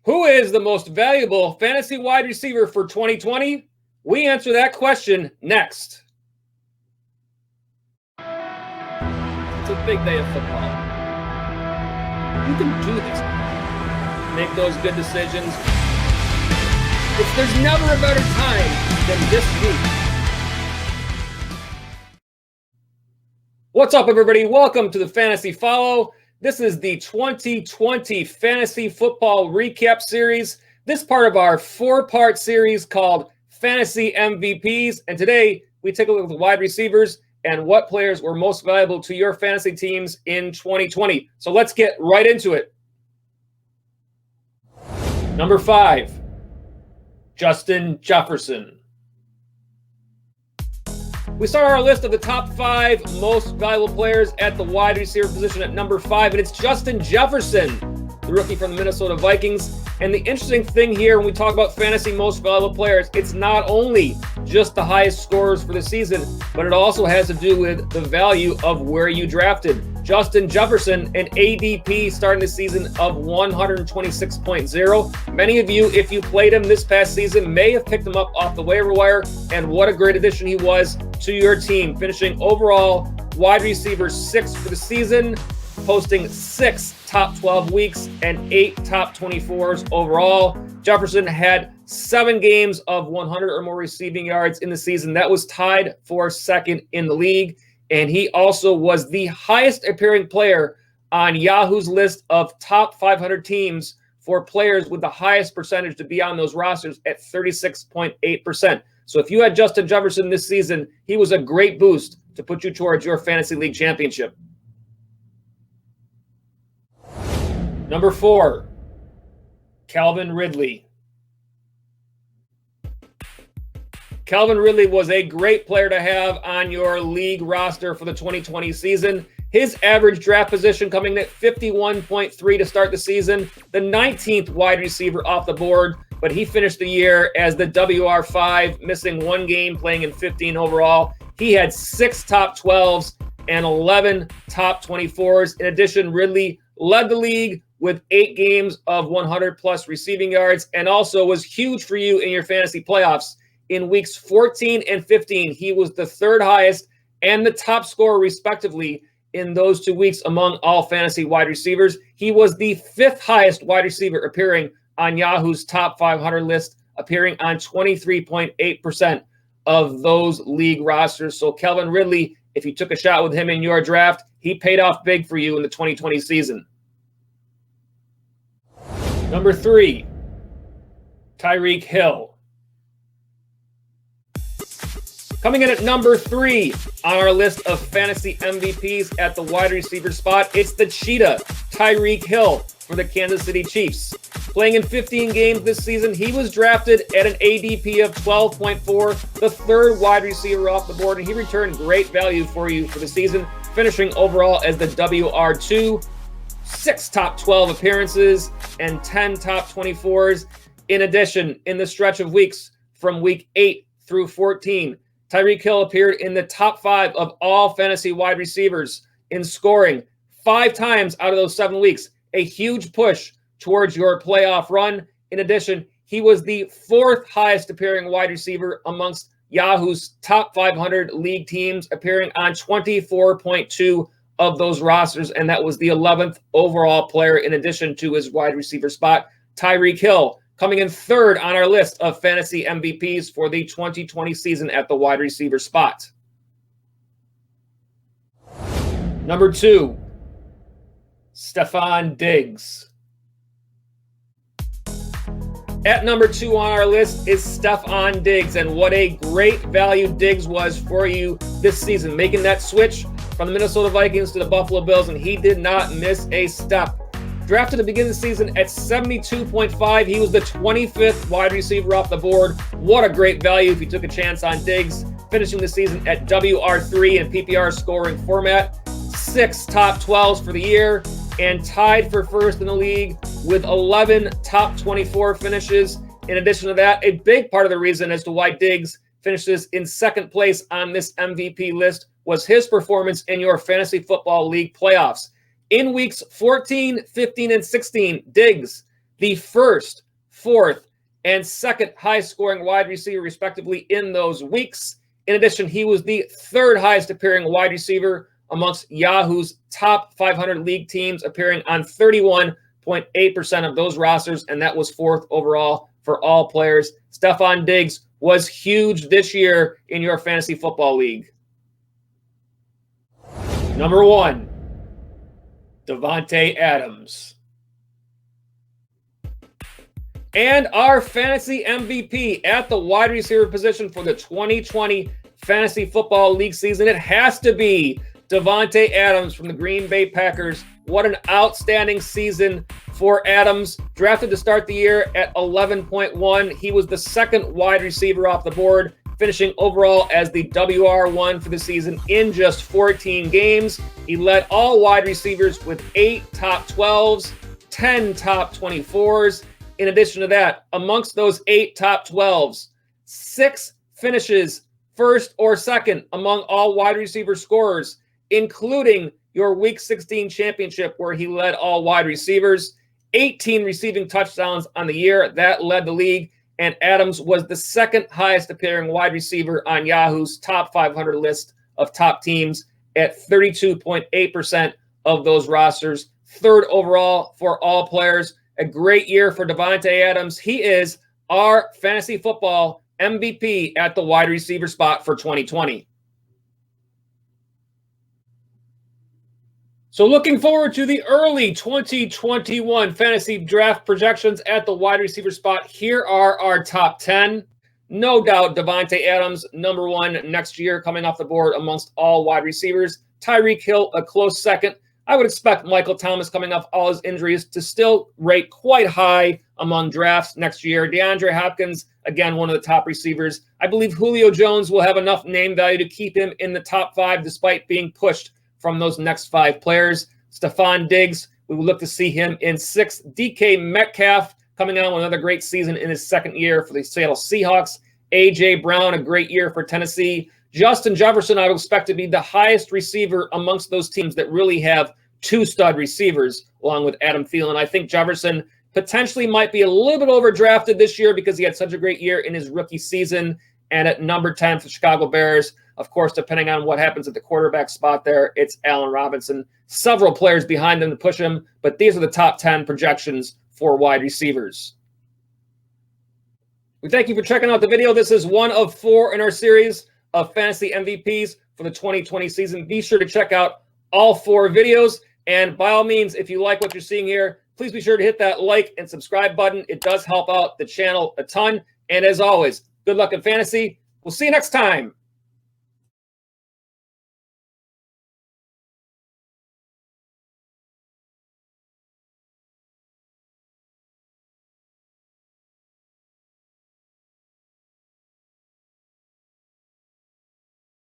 Who is the most valuable fantasy wide receiver for 2020? We answer that question next. It's a big day of football. You can do this. Make those good decisions. There's never a better time than this week. What's up, everybody? Welcome to the Fantasy Follow. This is the 2020 Fantasy Football Recap Series. This part of our four-part series called Fantasy MVPs. And today, we take a look at the wide receivers and what players were most valuable to your fantasy teams in 2020. So let's get right into it. Number 5, Justin Jefferson. We start our list of the top 5 most valuable players at the wide receiver position at number 5, and it's Justin Jefferson, the rookie from the Minnesota Vikings. And the interesting thing here when we talk about fantasy most valuable players, it's not only just the highest scorers for the season, but it also has to do with the value of where you drafted. Justin Jefferson, an ADP starting the season of 126.0. Many of you, if you played him this past season, may have picked him up off the waiver wire, and what a great addition he was to your team, finishing overall wide receiver 6 for the season, posting 6 top 12 weeks and 8 top 24s overall. Jefferson had 7 games of 100 or more receiving yards in the season. That was tied for second in the league. And he also was the highest appearing player on Yahoo's list of top 500 teams for players with the highest percentage to be on those rosters at 36.8%. So if you had Justin Jefferson this season, he was a great boost to put you towards your fantasy league championship. Number 4, Calvin Ridley. Calvin Ridley was a great player to have on your league roster for the 2020 season. His average draft position coming in at 51.3 to start the season, the 19th wide receiver off the board, but he finished the year as the WR5, missing 1 game, playing in 15 overall. He had 6 top 12s and 11 top 24s. In addition, Ridley led the league with 8 games of 100-plus receiving yards and also was huge for you in your fantasy playoffs. In weeks 14 and 15, he was the 3rd highest and the top scorer, respectively, in those 2 weeks among all fantasy wide receivers. He was the 5th highest wide receiver appearing on Yahoo's top 500 list, appearing on 23.8% of those league rosters. So Calvin Ridley, if you took a shot with him in your draft, he paid off big for you in the 2020 season. Number 3, Tyreek Hill. Coming in at number 3 on our list of fantasy MVPs at the wide receiver spot, it's the Cheetah, Tyreek Hill, for the Kansas City Chiefs. Playing in 15 games this season, he was drafted at an ADP of 12.4, the 3rd wide receiver off the board, and he returned great value for you for the season, finishing overall as the WR2, 6 top 12 appearances and 10 top 24s. In addition, in the stretch of weeks from week 8 through 14, Tyreek Hill appeared in the top 5 of all fantasy wide receivers in scoring 5 times out of those 7 weeks, a huge push towards your playoff run. In addition, he was the 4th highest appearing wide receiver amongst Yahoo's top 500 league teams, appearing on 24.2 of those rosters, and that was the 11th overall player in addition to his wide receiver spot. Tyreek Hill coming in 3rd on our list of fantasy MVPs for the 2020 season at the wide receiver spot. Number 2, Stefon Diggs. At number 2 on our list is Stefon Diggs, and what a great value Diggs was for you this season, making that switch from the Minnesota Vikings to the Buffalo Bills, and he did not miss a step. Drafted to begin the season at 72.5, he was the 25th wide receiver off the board. What a great value if you took a chance on Diggs, finishing the season at WR3 in PPR scoring format. 6 top 12s for the year and tied for 1st in the league with 11 top 24 finishes. In addition to that, a big part of the reason as to why Diggs finishes in 2nd place on this MVP list was his performance in your fantasy football league playoffs. In weeks 14, 15, and 16, Diggs the first, fourth, and second highest scoring wide receiver, respectively, in those weeks. In addition, he was the third highest appearing wide receiver amongst Yahoo's top 500 league teams, appearing on 31.8% of those rosters, and that was fourth overall for all players. Stefon Diggs was huge this year in your fantasy football league. Number 1, Davante Adams. And our fantasy MVP at the wide receiver position for the 2020 Fantasy Football League season, it has to be Davante Adams from the Green Bay Packers. What an outstanding season for Adams. Drafted to start the year at 11.1. He was the second wide receiver off the board, finishing overall as the WR1 for the season in just 14 games. He led all wide receivers with 8 top 12s, 10 top 24s. In addition to that, amongst those 8 top 12s, 6 finishes first or second among all wide receiver scorers, including your Week 16 championship where he led all wide receivers, 18 receiving touchdowns on the year. That led the league, and Adams was the second highest appearing wide receiver on Yahoo's top 500 list of top teams at 32.8% of those rosters, third overall for all players. A great year for Davante Adams. He is our fantasy football MVP at the wide receiver spot for 2020. So looking forward to the early 2021 fantasy draft projections at the wide receiver spot. Here are our top 10. No doubt Davante Adams, number 1 next year, coming off the board amongst all wide receivers. Tyreek Hill, a close second. I would expect Michael Thomas, coming off all his injuries, to still rate quite high among drafts next year. DeAndre Hopkins, again, one of the top receivers. I believe Julio Jones will have enough name value to keep him in the top 5 despite being pushed from those next 5 players. Stefon Diggs, we will look to see him in 6th. DK Metcalf coming on with another great season in his second year for the Seattle Seahawks. A.J. Brown, a great year for Tennessee. Justin Jefferson, I would expect to be the highest receiver amongst those teams that really have 2 stud receivers, along with Adam Thielen. I think Jefferson potentially might be a little bit overdrafted this year because he had such a great year in his rookie season. And at number 10 for the Chicago Bears, of course, depending on what happens at the quarterback spot there, it's Allen Robinson. Several players behind them to push him, but these are the top 10 projections for wide receivers. We thank you for checking out the video. This is one of 4 in our series of fantasy MVPs for the 2020 season. Be sure to check out all 4 videos. And by all means, if you like what you're seeing here, please be sure to hit that like and subscribe button. It does help out the channel a ton. And as always, good luck in fantasy. We'll see you next time.